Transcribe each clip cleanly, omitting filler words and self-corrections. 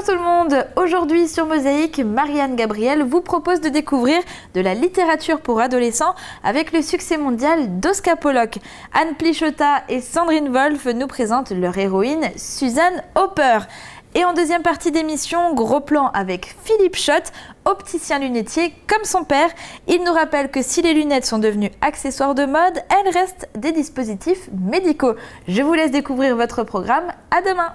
tout le monde, aujourd'hui sur Mosaïque, Marianne Gabriel vous propose de découvrir de la littérature pour adolescents avec le succès mondial d'Oskar Pollock. Anne Plichota et Sandrine Wolf nous présentent leur héroïne Suzanne Hopper. Et en deuxième partie d'émission, gros plan avec Philippe Schott, opticien lunetier comme son père. Il nous rappelle que si les lunettes sont devenues accessoires de mode, elles restent des dispositifs médicaux. Je vous laisse découvrir votre programme. À demain.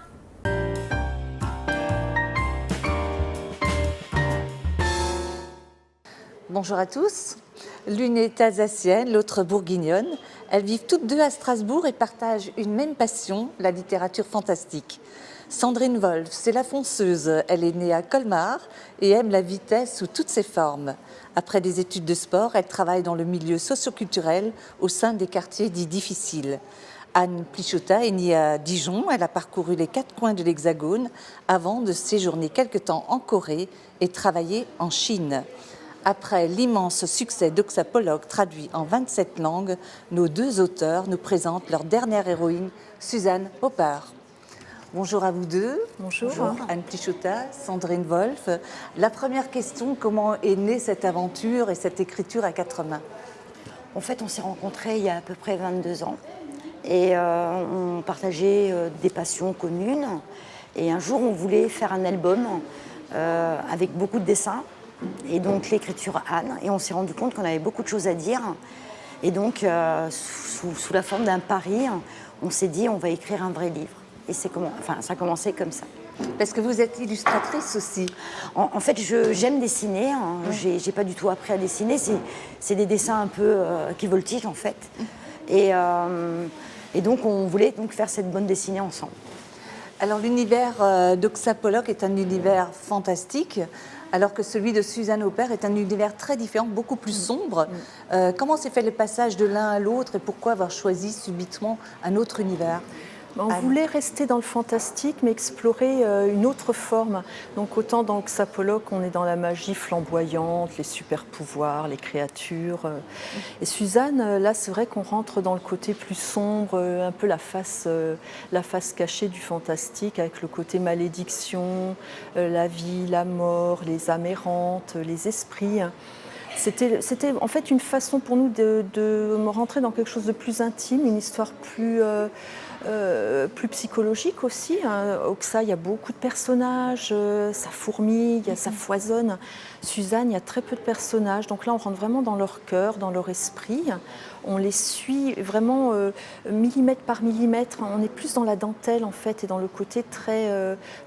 Bonjour à tous. L'une est alsacienne, l'autre bourguignonne. Elles vivent toutes deux à Strasbourg et partagent une même passion, la littérature fantastique. Sandrine Wolf, c'est la fonceuse. Elle est née à Colmar et aime la vitesse sous toutes ses formes. Après des études de sport, elle travaille dans le milieu socio-culturel au sein des quartiers dits difficiles. Anne Plichota est née à Dijon. Elle a parcouru les 4 coins de l'Hexagone avant de séjourner quelque temps en Corée et travailler en Chine. Après l'immense succès d'Oskar Pollock, traduit en 27 langues, nos deux auteurs nous présentent leur dernière héroïne, Suzanne Hopper. Bonjour à vous deux. Bonjour. Anne Plichota, Sandrine Wolf. La première question, comment est née cette aventure et cette écriture à 4 mains? En fait, on s'est rencontrés il y a à peu près 22 ans et on partageait des passions communes. Et un jour, on voulait faire un album avec beaucoup de dessins. Et donc l'écriture Anne, et on s'est rendu compte qu'on avait beaucoup de choses à dire. Et donc, sous la forme d'un pari, on s'est dit on va écrire un vrai livre. Et ça a commencé comme ça. Parce que vous êtes illustratrice aussi. En fait, j'aime dessiner. J'ai pas du tout appris à dessiner. C'est des dessins un peu qui voltigent en fait. Et donc, on voulait donc faire cette bande dessinée ensemble. Alors l'univers d'Oskar Pollock est un univers fantastique, alors que celui de Suzanne Hopper est un univers très différent, beaucoup plus sombre. Comment s'est fait le passage de l'un à l'autre et pourquoi avoir choisi subitement un autre univers ? On voulait rester dans le fantastique, mais explorer une autre forme. Donc autant dans Oskar Pollock, on est dans la magie flamboyante, les super pouvoirs, les créatures. Et Suzanne, là, c'est vrai qu'on rentre dans le côté plus sombre, un peu la face cachée du fantastique, avec le côté malédiction, la vie, la mort, les âmes errantes, les esprits. C'était en fait une façon pour nous de rentrer dans quelque chose de plus intime, une histoire plus psychologique aussi. Oskar, il y a beaucoup de personnages, ça fourmille, ça foisonne. Suzanne, il y a très peu de personnages. Donc là, on rentre vraiment dans leur cœur, dans leur esprit. On les suit vraiment millimètre par millimètre. On est plus dans la dentelle, en fait, et dans le côté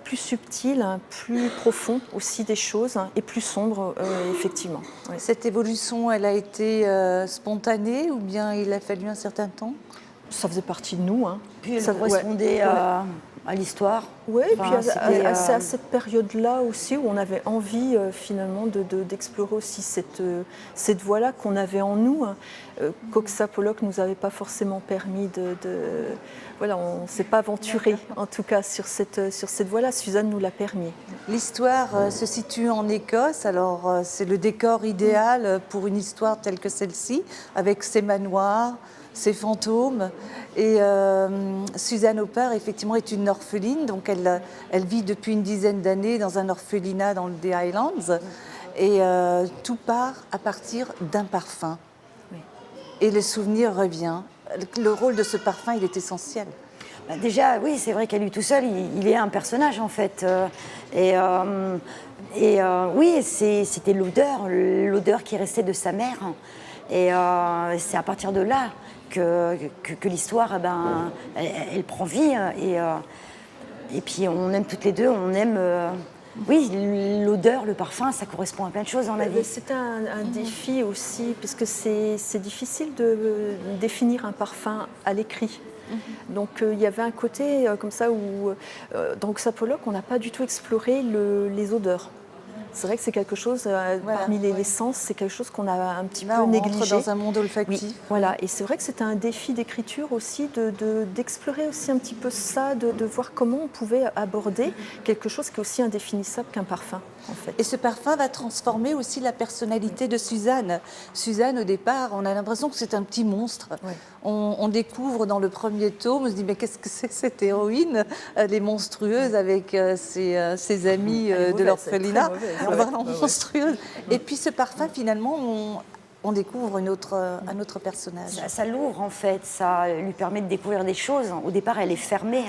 plus subtil, plus profond aussi des choses, et plus sombre, effectivement. Ouais. Cette évolution, elle a été spontanée ou bien il a fallu un certain temps ? Ça faisait partie de nous. Puis ça correspondait à l'histoire. Oui, et puis c'est à cette période-là aussi où on avait envie finalement d'explorer aussi cette voie-là qu'on avait en nous, qu'Oskar Pollock ne nous avait pas forcément permis voilà, on ne s'est pas aventuré en tout cas sur cette voie-là. Suzanne nous l'a permis. L'histoire se situe en Écosse, alors c'est le décor idéal pour une histoire telle que celle-ci, avec ses manoirs, ses fantômes. Et Suzanne Hopper, effectivement, est une orpheline, donc elle vit depuis une dizaine d'années dans un orphelinat dans les Highlands. Et tout part à partir d'un parfum. Oui. Et le souvenir revient. Le rôle de ce parfum, il est essentiel. Déjà, oui, c'est vrai qu'à lui tout seul, il est un personnage en fait. Oui, c'était l'odeur qui restait de sa mère. Et c'est à partir de là que l'histoire, elle prend vie. Et puis on aime toutes les deux, on aime... oui, l'odeur, le parfum, ça correspond à plein de choses dans la vie. C'est un défi aussi, puisque c'est difficile de définir un parfum à l'écrit. Donc il y avait un côté comme ça où, dans Oskar Pollock, on n'a pas du tout exploré les odeurs. C'est vrai que c'est quelque chose, parmi les sens, c'est quelque chose qu'on a un petit peu négligé. On rentre dans un monde olfactif. Oui, voilà. Et c'est vrai que c'était un défi d'écriture aussi, d'explorer aussi un petit peu ça, de voir comment on pouvait aborder quelque chose qui est aussi indéfinissable qu'un parfum. en fait. Et ce parfum va transformer aussi la personnalité de Suzanne. Suzanne, au départ, on a l'impression que c'est un petit monstre. Oui. On découvre dans le premier tome, on se dit mais qu'est-ce que c'est cette héroïne, elle est monstrueuse avec ses amis Elle est de mauvaise, l'orphelinat, elle est très mauvaise. vraiment monstrueuse. Et puis ce parfum, finalement, on découvre un autre personnage. Ça l'ouvre en fait, ça lui permet de découvrir des choses. Au départ, elle est fermée.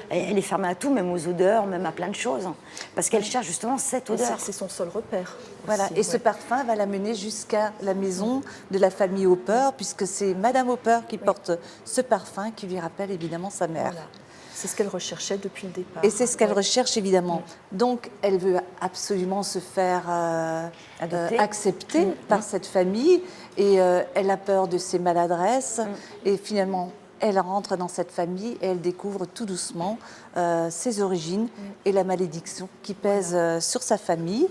Elle est fermée à tout, même aux odeurs, même à plein de choses. Parce qu'elle cherche justement cette odeur. C'est son seul repère. Voilà, aussi, et ce parfum va la mener jusqu'à la maison de la famille Hopper, puisque c'est Madame Hopper qui porte ce parfum qui lui rappelle évidemment sa mère. Voilà. C'est ce qu'elle recherchait depuis le départ. Et c'est ce qu'elle recherche évidemment. Donc elle veut absolument se faire accepter par cette famille et elle a peur de ses maladresses et finalement elle rentre dans cette famille et elle découvre tout doucement ses origines et la malédiction qui pèse sur sa famille.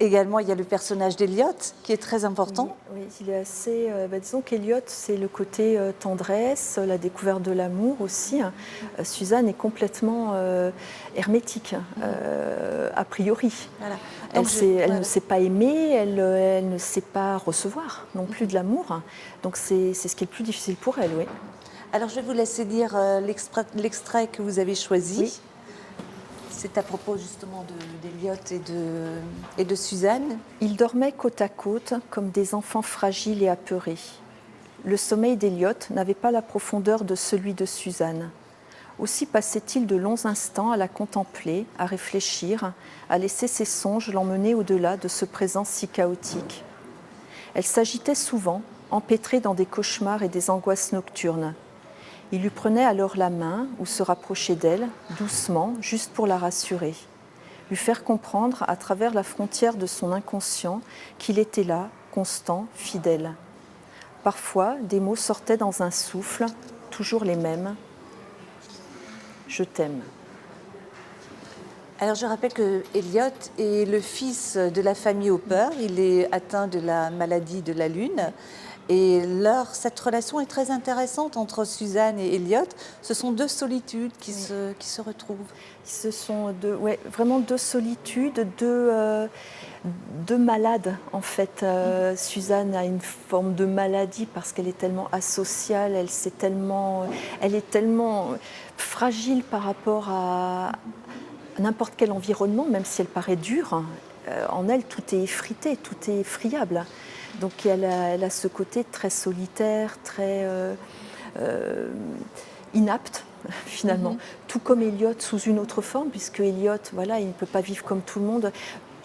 Également, il y a le personnage d'Eliot qui est très important. Oui, il est assez. Disons qu'Eliot, c'est le côté tendresse, la découverte de l'amour aussi. Suzanne est complètement hermétique, a priori. Voilà. Elle, Donc, elle ne sait pas aimer, elle ne sait pas recevoir non plus de l'amour. Donc c'est ce qui est le plus difficile pour elle, oui. Alors, je vais vous laisser lire l'extrait que vous avez choisi. Oui. C'est à propos justement d'Eliot et de Suzanne. Ils dormaient côte à côte comme des enfants fragiles et apeurés. Le sommeil d'Eliot n'avait pas la profondeur de celui de Suzanne. Aussi passait-il de longs instants à la contempler, à réfléchir, à laisser ses songes l'emmener au-delà de ce présent si chaotique. Elle s'agitait souvent, empêtrée dans des cauchemars et des angoisses nocturnes. Il lui prenait alors la main ou se rapprochait d'elle, doucement, juste pour la rassurer. Lui faire comprendre, à travers la frontière de son inconscient, qu'il était là, constant, fidèle. Parfois, des mots sortaient dans un souffle, toujours les mêmes. « Je t'aime ». Alors je rappelle que Eliot est le fils de la famille Hopper. Il est atteint de la maladie de la lune. Et cette relation est très intéressante entre Suzanne et Eliot. Ce sont deux solitudes qui se retrouvent. Ce sont vraiment deux solitudes, deux malades en fait. Suzanne a une forme de maladie parce qu'elle est tellement asociale, elle est tellement fragile par rapport à n'importe quel environnement, même si elle paraît dure. En elle, tout est effrité, tout est friable. Donc elle a ce côté très solitaire, très inapte finalement. Tout comme Eliot sous une autre forme, puisque Eliot, voilà, il ne peut pas vivre comme tout le monde.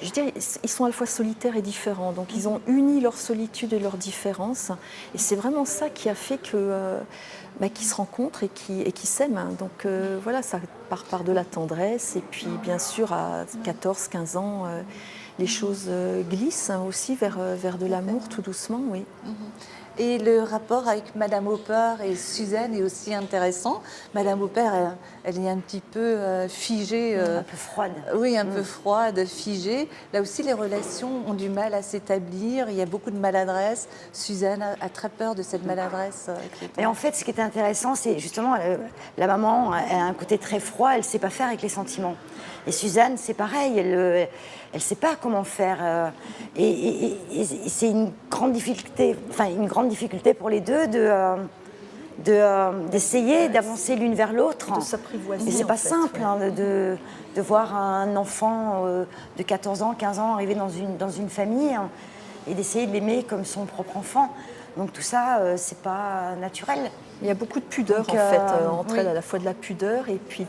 Je dirais, ils sont à la fois solitaires et différents. Donc ils ont uni leur solitude et leur différence. Et c'est vraiment ça qui a fait qu'ils se rencontrent et qui s'aiment. Donc voilà, ça part par de la tendresse. Et puis bien sûr, à 14-15 ans, les choses glissent aussi vers de l'amour tout doucement, oui. Et le rapport avec Madame Hopper et Suzanne est aussi intéressant. Madame Hopper, elle est un petit peu figée. Un peu froide. Oui, un peu froide, figée. Là aussi, les relations ont du mal à s'établir. Il y a beaucoup de maladresse. Suzanne a très peur de cette maladresse. Mais en fait, ce qui est intéressant, c'est justement la maman a un côté très froid. Elle ne sait pas faire avec les sentiments. Et Suzanne, c'est pareil. Elle ne sait pas comment faire. Et c'est une grande difficulté pour les deux d'essayer d'avancer l'une vers l'autre. De s'apprivoiser. Et c'est pas simple ouais. de voir un enfant de 14 ans, 15 ans arriver dans une famille et d'essayer de l'aimer comme son propre enfant. Donc tout ça, c'est pas naturel. Il y a beaucoup de pudeur Donc, en fait entre oui. elles, à la fois de la pudeur et puis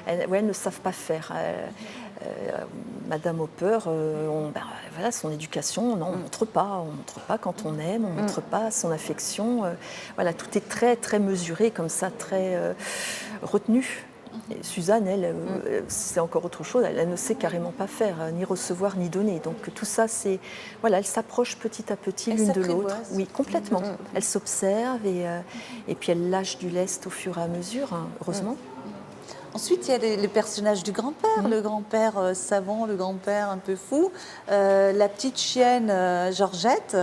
elles ne savent pas faire. Madame Hopper, voilà, son éducation, non, on ne montre pas quand on aime, on ne montre pas son affection. Voilà, tout est très très mesuré comme ça, très retenu. Et Suzanne, elle, c'est encore autre chose. Elle ne sait carrément pas faire, ni recevoir, ni donner. Donc tout ça, c'est voilà, elle s'approche petit à petit l'une de l'autre. Oui, complètement. Elle s'observe et puis elle lâche du lest au fur et à mesure, hein, heureusement. Ensuite, il y a le personnage du grand-père, le grand-père savant, le grand-père un peu fou, la petite chienne Georgette.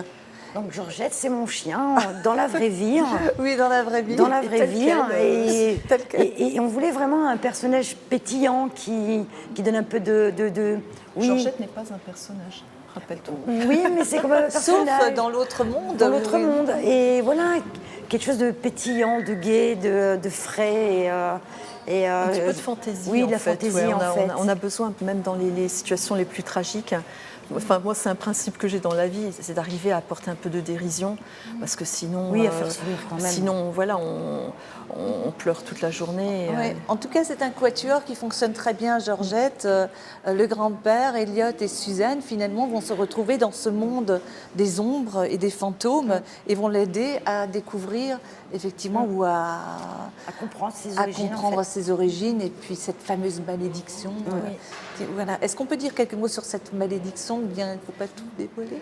Donc Georgette, c'est mon chien, dans la vraie vie. Oui, dans la vraie vie. Dans la vraie vie. Tel quel. Et on voulait vraiment un personnage pétillant qui donne un peu de... Oui. Georgette n'est pas un personnage, rappelle-toi. Oui, mais c'est comme un personnage. Sauf dans l'autre monde. Dans l'autre oui. monde. Et voilà, quelque chose de pétillant, de gai, de frais. Un petit peu de fantaisie. Oui, en de la fait. fantaisie, Ouais, en fait. on a besoin, même dans les situations les plus tragiques. Enfin, moi, c'est un principe que j'ai dans la vie, c'est d'arriver à apporter un peu de dérision, parce que sinon, Oui, à faire sourire quand même. Sinon, voilà, on pleure toute la journée. Ouais. En tout cas, c'est un quatuor qui fonctionne très bien, Georgette. Le grand-père, Elliot et Suzanne, finalement, vont se retrouver dans ce monde des ombres et des fantômes et vont l'aider à découvrir, effectivement, ou à comprendre ses à origines. comprendre en fait. ses origines et puis cette fameuse malédiction. Voilà. Est-ce qu'on peut dire quelques mots sur cette malédiction ou bien il ne faut pas tout dévoiler?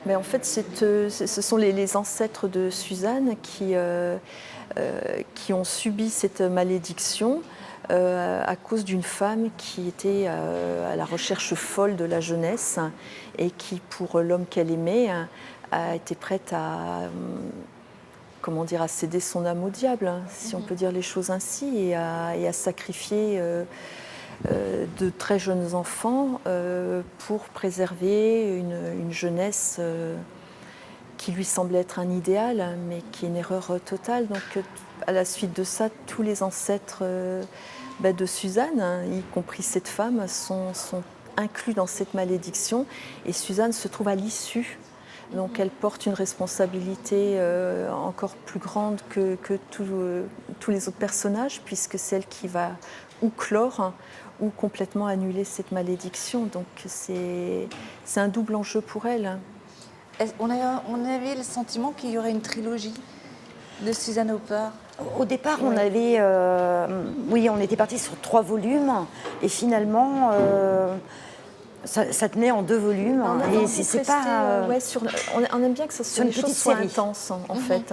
Mais en fait, ce sont les ancêtres de Suzanne qui ont subi cette malédiction à cause d'une femme qui était à la recherche folle de la jeunesse et qui, pour l'homme qu'elle aimait, a été prête à céder son âme au diable, si on peut dire les choses ainsi, et à sacrifier de très jeunes enfants pour préserver une jeunesse qui lui semblait être un idéal, mais qui est une erreur totale. Donc, à la suite de ça, tous les ancêtres de Suzanne, y compris cette femme, sont inclus dans cette malédiction. Et Suzanne se trouve à l'issue. Donc, elle porte une responsabilité encore plus grande que tous les autres personnages, puisque c'est elle qui va ou clore ou complètement annuler cette malédiction. Donc, c'est un double enjeu pour elle. On avait le sentiment qu'il y aurait une trilogie de Suzanne Hopper. Au départ, on était parti sur 3 volumes et finalement, ça tenait en 2 volumes. Et c'est pas. On aime bien que les choses soient intenses, en fait.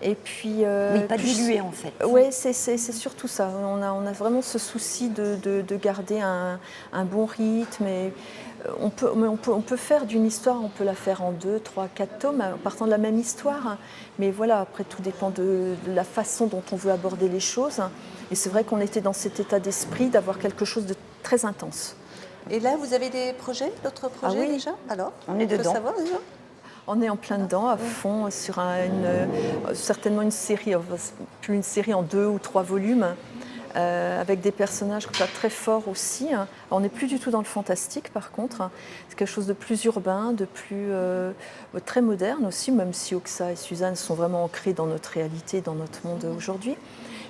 Et puis. Oui, pas dilué, en fait. Oui, c'est surtout ça. On a vraiment ce souci de garder un bon rythme. Et on peut faire d'une histoire, on peut la faire en 2, 3, 4 tomes, en partant de la même histoire. Mais voilà, après, tout dépend de la façon dont on veut aborder les choses. Et c'est vrai qu'on était dans cet état d'esprit d'avoir quelque chose de très intense. Et là, vous avez des projets, d'autres projets déjà? Alors, on est dedans. Savoir, déjà on est en plein dedans, à fond, sur certainement une série, plus une série en 2 ou 3 volumes, avec des personnages très forts aussi. On n'est plus du tout dans le fantastique, par contre. C'est quelque chose de plus urbain, de plus très moderne aussi, même si Oxa et Suzanne sont vraiment ancrés dans notre réalité, dans notre monde aujourd'hui.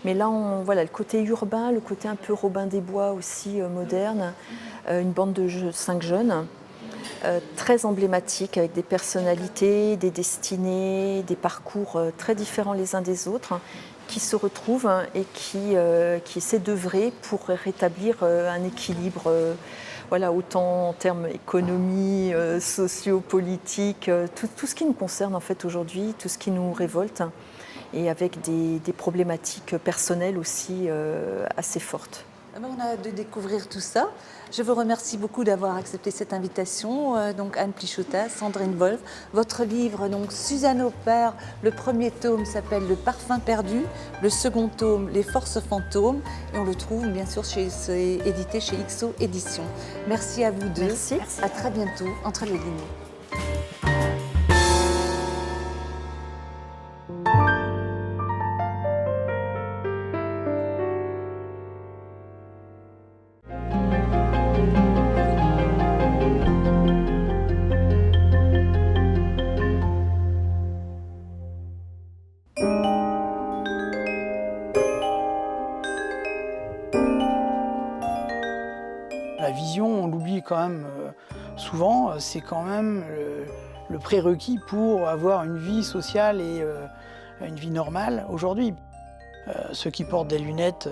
Mais là, le côté urbain, le côté un peu Robin des Bois aussi moderne, une bande de 5 jeunes, très emblématiques, avec des personnalités, des destinées, des parcours très différents les uns des autres, qui se retrouvent et qui essaient d'œuvrer pour rétablir un équilibre, autant en termes économie, sociopolitique, tout ce qui nous concerne en fait aujourd'hui, tout ce qui nous révolte, et avec des problématiques personnelles aussi assez fortes. On a hâte de découvrir tout ça. Je vous remercie beaucoup d'avoir accepté cette invitation. Donc Anne Plichota, Sandrine Wolf. Votre livre, donc Suzanne Hopper, le premier tome s'appelle Le Parfum perdu, le second tome Les Forces fantômes, et on le trouve bien sûr édité chez XO Éditions. Merci à vous deux. Merci. À très bientôt, entre les lignes. La vision, on l'oublie quand même souvent, c'est quand même le prérequis pour avoir une vie sociale et une vie normale aujourd'hui. Ceux qui portent des lunettes,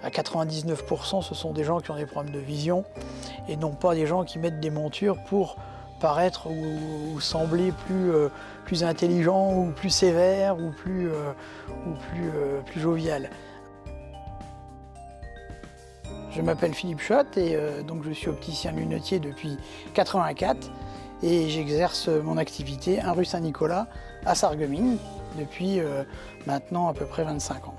à 99%, ce sont des gens qui ont des problèmes de vision et non pas des gens qui mettent des montures pour paraître ou sembler plus intelligents ou plus sévères ou plus jovial. Je m'appelle Philippe Schott et donc je suis opticien lunetier depuis 1984 et j'exerce mon activité un rue Saint-Nicolas à Sarreguemines depuis maintenant à peu près 25 ans.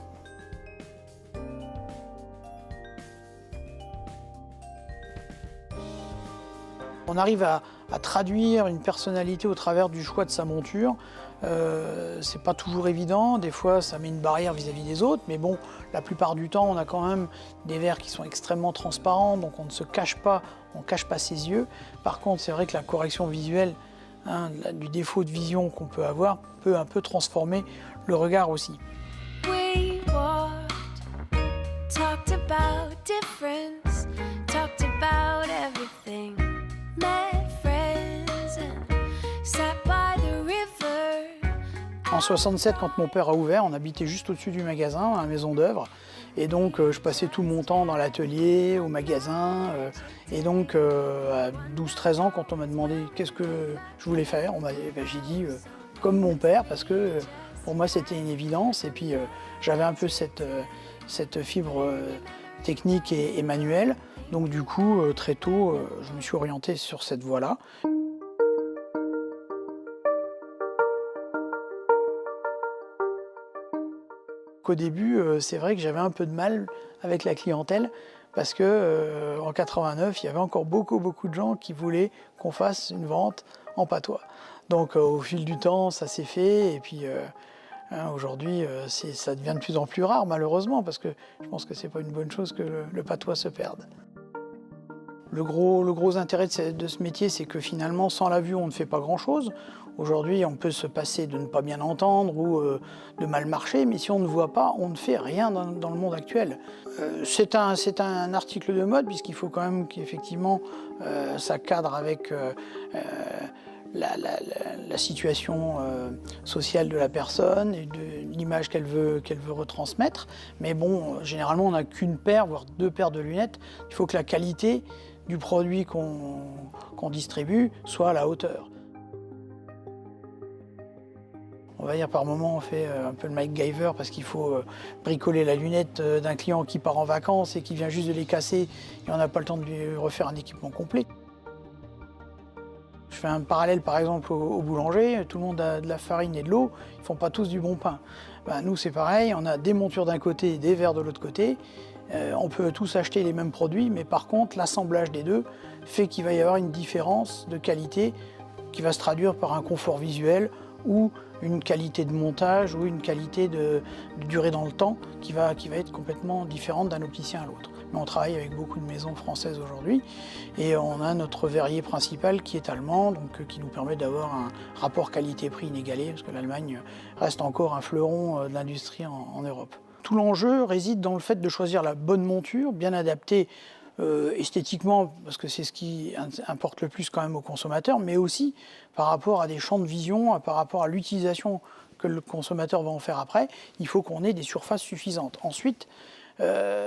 On arrive à traduire une personnalité au travers du choix de sa monture. C'est pas toujours évident, des fois ça met une barrière vis-à-vis des autres, mais bon, la plupart du temps on a quand même des verres qui sont extrêmement transparents, donc on ne se cache pas, on ne cache pas ses yeux. Par contre, c'est vrai que la correction visuelle, du défaut de vision qu'on peut avoir, peut un peu transformer le regard aussi. We walked, talked about difference, talked about everything. Met friends and sat by the river. En 67, quand mon père a ouvert, on habitait juste au-dessus du magasin, à la maison d'œuvre. Et donc je passais tout mon temps dans l'atelier, au magasin. Et donc à 12-13 ans, quand on m'a demandé qu'est-ce que je voulais faire, j'ai dit comme mon père, parce que pour moi c'était une évidence. Et puis j'avais un peu cette fibre technique et manuelle. Donc du coup, très tôt, je me suis orienté sur cette voie-là. Au début, c'est vrai que j'avais un peu de mal avec la clientèle parce que en 89, il y avait encore beaucoup de gens qui voulaient qu'on fasse une vente en patois. Donc au fil du temps, ça s'est fait et puis aujourd'hui, ça devient de plus en plus rare malheureusement parce que je pense que c'est pas une bonne chose que le patois se perde. Le gros intérêt de ce métier, c'est que finalement, sans la vue, on ne fait pas grand-chose. Aujourd'hui, on peut se passer de ne pas bien entendre ou de mal marcher, mais si on ne voit pas, on ne fait rien dans le monde actuel. C'est un article de mode, puisqu'il faut quand même qu'effectivement, ça cadre avec la situation sociale de la personne et de l'image qu'elle veut retransmettre. Mais bon, généralement, on n'a qu'une paire, voire deux paires de lunettes. Il faut que la qualité du produit qu'on distribue soit à la hauteur. On va dire par moment on fait un peu le MacGyver parce qu'il faut bricoler la lunette d'un client qui part en vacances et qui vient juste de les casser et on n'a pas le temps de lui refaire un équipement complet. Je fais un parallèle par exemple au boulanger, tout le monde a de la farine et de l'eau, ils ne font pas tous du bon pain. Nous c'est pareil, on a des montures d'un côté et des verres de l'autre côté. On peut tous acheter les mêmes produits, mais par contre, l'assemblage des deux fait qu'il va y avoir une différence de qualité qui va se traduire par un confort visuel ou une qualité de montage ou une qualité de durée dans le temps qui va être complètement différente d'un opticien à l'autre. Mais on travaille avec beaucoup de maisons françaises aujourd'hui et on a notre verrier principal qui est allemand, donc qui nous permet d'avoir un rapport qualité-prix inégalé, parce que l'Allemagne reste encore un fleuron de l'industrie en Europe. Tout l'enjeu réside dans le fait de choisir la bonne monture, bien adaptée esthétiquement, parce que c'est ce qui importe le plus quand même aux consommateurs, mais aussi par rapport à des champs de vision, par rapport à l'utilisation que le consommateur va en faire après, il faut qu'on ait des surfaces suffisantes. Ensuite,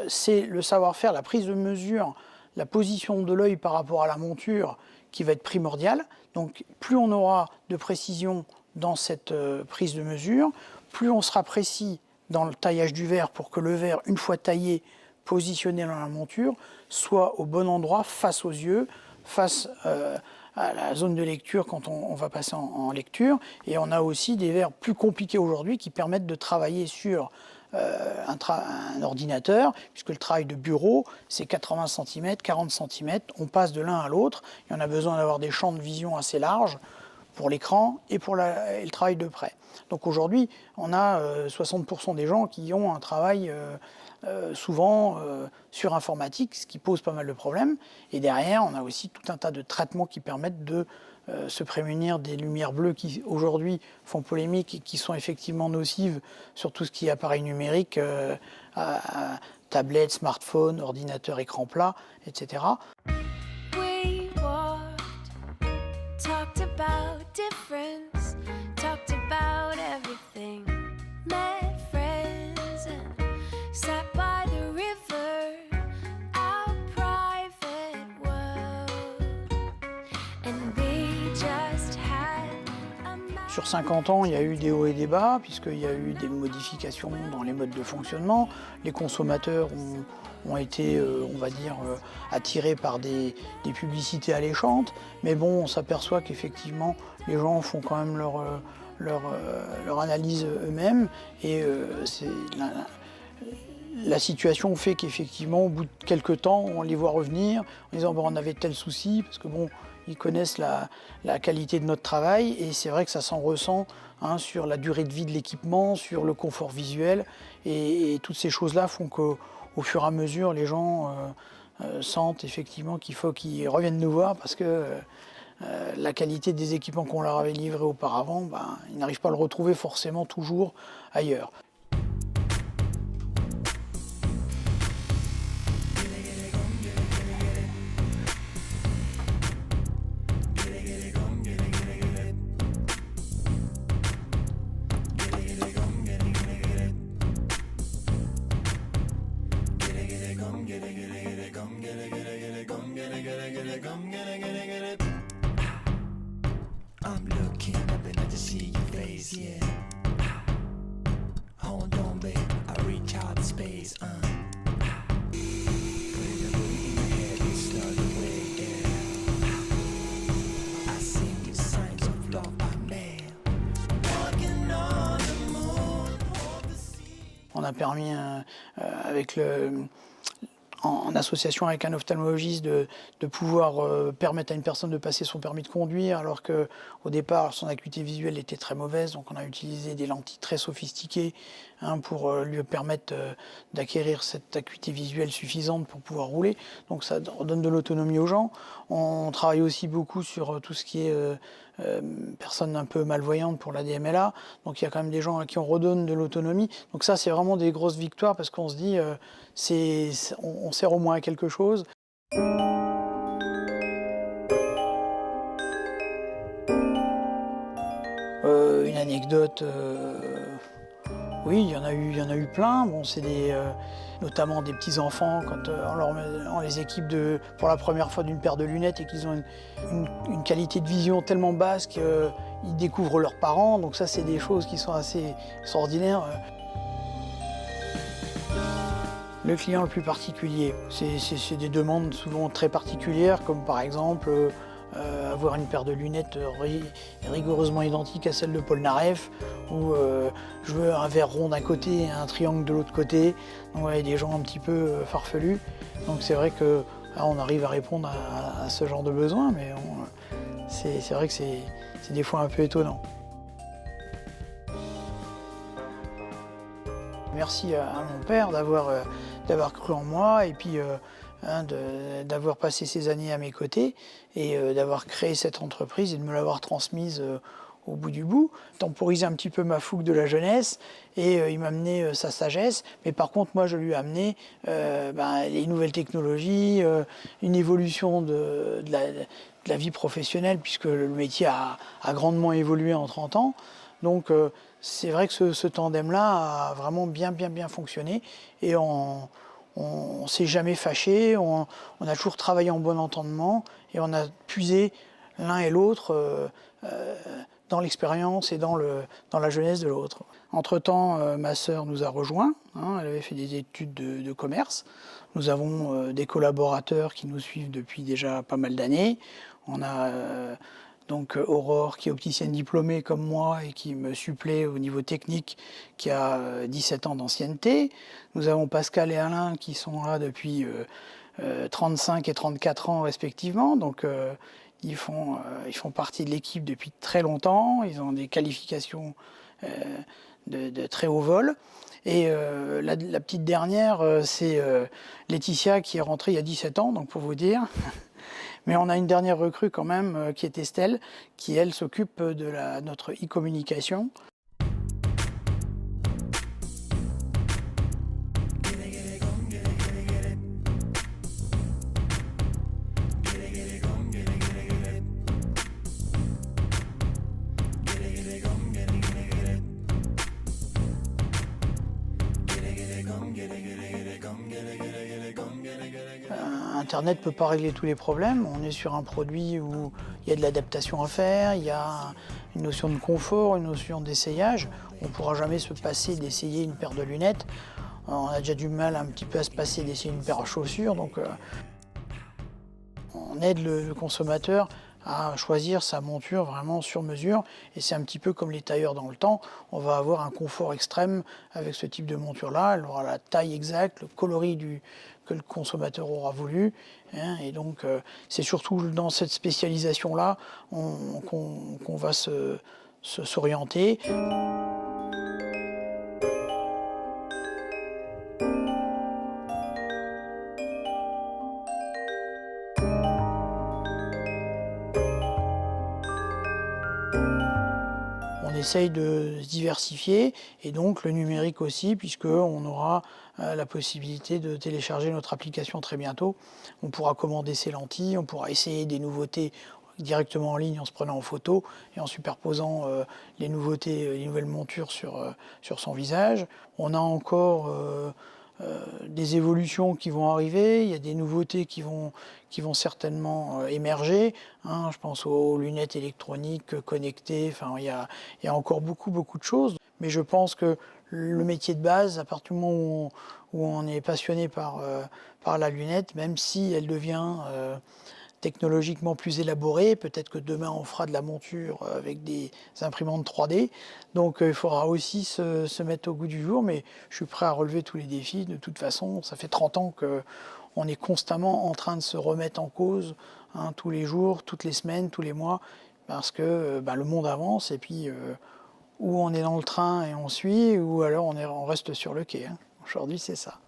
c'est le savoir-faire, la prise de mesure, la position de l'œil par rapport à la monture qui va être primordiale. Donc plus on aura de précision dans cette prise de mesure, plus on sera précis dans le taillage du verre pour que le verre, une fois taillé, positionné dans la monture, soit au bon endroit, face aux yeux, face à la zone de lecture quand on va passer en lecture. Et on a aussi des verres plus compliqués aujourd'hui qui permettent de travailler sur un ordinateur, puisque le travail de bureau, c'est 80 cm, 40 cm, on passe de l'un à l'autre, et on a besoin d'avoir des champs de vision assez larges pour l'écran et pour le travail de près. Donc aujourd'hui, on a 60% des gens qui ont un travail souvent sur informatique, ce qui pose pas mal de problèmes. Et derrière, on a aussi tout un tas de traitements qui permettent de se prémunir des lumières bleues qui aujourd'hui font polémique et qui sont effectivement nocives sur tout ce qui est appareil numérique, tablettes, smartphones, ordinateurs, écran plat, etc. We walked, talked about difference, talked about everything. Met friends and sat by the river, our private world. And we just had a Sur 50 ans, il y a eu des hauts et des bas, puisqu'il y a eu des modifications dans les modes de fonctionnement. Les consommateurs ont été, on va dire, attirés par des publicités alléchantes. Mais bon, on s'aperçoit qu'effectivement, les gens font quand même leur analyse eux-mêmes. Et la situation fait qu'effectivement, au bout de quelques temps, on les voit revenir en disant bon, on avait tel souci, parce que bon, ils connaissent la qualité de notre travail, et c'est vrai que ça s'en ressent sur la durée de vie de l'équipement, sur le confort visuel, et toutes ces choses-là font qu'au fur et à mesure, les gens sentent effectivement qu'il faut qu'ils reviennent nous voir, parce que la qualité des équipements qu'on leur avait livrés auparavant, ils n'arrivent pas à le retrouver forcément toujours ailleurs. I'm looking up and I just see your face, yeah. Hold on, babe, I reach out in space, Put a ring in your head and start away, yeah. I sing you signs of love by mail. Walking on the moon, over the sea. On a permis, en association avec un ophtalmologiste, de pouvoir permettre à une personne de passer son permis de conduire, alors qu'au départ, son acuité visuelle était très mauvaise. Donc on a utilisé des lentilles très sophistiquées pour lui permettre d'acquérir cette acuité visuelle suffisante pour pouvoir rouler. Donc ça donne de l'autonomie aux gens. On travaille aussi beaucoup sur tout ce qui est personnes un peu malvoyantes pour la DMLA. Donc il y a quand même des gens à qui on redonne de l'autonomie. Donc ça, c'est vraiment des grosses victoires, parce qu'on se dit on sert au moins à quelque chose. Une anecdote, oui, il y en a eu plein. Bon, c'est notamment des petits enfants, quand on les équipe pour la première fois d'une paire de lunettes et qu'ils ont une qualité de vision tellement basse qu'ils découvrent leurs parents. Donc ça, c'est des choses qui sont assez extraordinaires. Le client le plus particulier, c'est des demandes souvent très particulières, comme par exemple avoir une paire de lunettes rigoureusement identique à celle de Paul Naref, ou je veux un verre rond d'un côté et un triangle de l'autre côté. Donc il y a des gens un petit peu farfelus. Donc c'est vrai que on arrive à répondre à ce genre de besoin, mais c'est vrai que c'est des fois un peu étonnant. Merci à mon père d'avoir cru en moi, et puis d'avoir passé ces années à mes côtés, et d'avoir créé cette entreprise et de me l'avoir transmise au bout du bout. Temporiser un petit peu ma fougue de la jeunesse, et il m'a amené sa sagesse, mais par contre moi je lui ai amené les nouvelles technologies, une évolution de la vie professionnelle, puisque le métier a grandement évolué en 30 ans. Donc c'est vrai que ce tandem-là a vraiment bien fonctionné, et on s'est jamais fâché, on a toujours travaillé en bon entendement, et on a puisé l'un et l'autre dans l'expérience et dans la jeunesse de l'autre. Entre-temps, ma sœur nous a rejoints, elle avait fait des études de commerce. Nous avons des collaborateurs qui nous suivent depuis déjà pas mal d'années. On a donc Aurore, qui est opticienne diplômée comme moi et qui me supplée au niveau technique, qui a 17 ans d'ancienneté. Nous avons Pascal et Alain qui sont là depuis 35 et 34 ans respectivement. Donc ils font partie de l'équipe depuis très longtemps. Ils ont des qualifications de très haut vol. Et la petite dernière, c'est Laetitia, qui est rentrée il y a 17 ans, donc pour vous dire. Mais on a une dernière recrue quand même, qui est Estelle, qui elle s'occupe de notre e-communication. Internet ne peut pas régler tous les problèmes. On est sur un produit où il y a de l'adaptation à faire, il y a une notion de confort, une notion d'essayage. On ne pourra jamais se passer d'essayer une paire de lunettes. On a déjà du mal un petit peu à se passer d'essayer une paire de chaussures, donc on aide le consommateur à choisir sa monture vraiment sur mesure, et c'est un petit peu comme les tailleurs dans le temps, on va avoir un confort extrême avec ce type de monture-là, elle aura la taille exacte, le coloris que le consommateur aura voulu, hein, et donc c'est surtout dans cette spécialisation-là qu'on va s'orienter. On essaye de se diversifier, et donc le numérique aussi, puisqu'on aura la possibilité de télécharger notre application très bientôt. On pourra commander ses lentilles, on pourra essayer des nouveautés directement en ligne en se prenant en photo et en superposant les nouveautés, les nouvelles montures sur son visage. On a encore des évolutions qui vont arriver, il y a des nouveautés qui vont certainement émerger, hein, je pense aux lunettes électroniques connectées, enfin, il y a encore beaucoup de choses, mais je pense que le métier de base, à partir du moment où on est passionné par la lunette, même si elle devient technologiquement plus élaborée, peut-être que demain on fera de la monture avec des imprimantes 3D, donc il faudra aussi se mettre au goût du jour, mais je suis prêt à relever tous les défis. De toute façon, ça fait 30 ans qu'on est constamment en train de se remettre en cause, hein, tous les jours, toutes les semaines, tous les mois, parce que le monde avance, et puis ou on est dans le train et on suit, ou alors on reste sur le quai, hein. Aujourd'hui, c'est ça.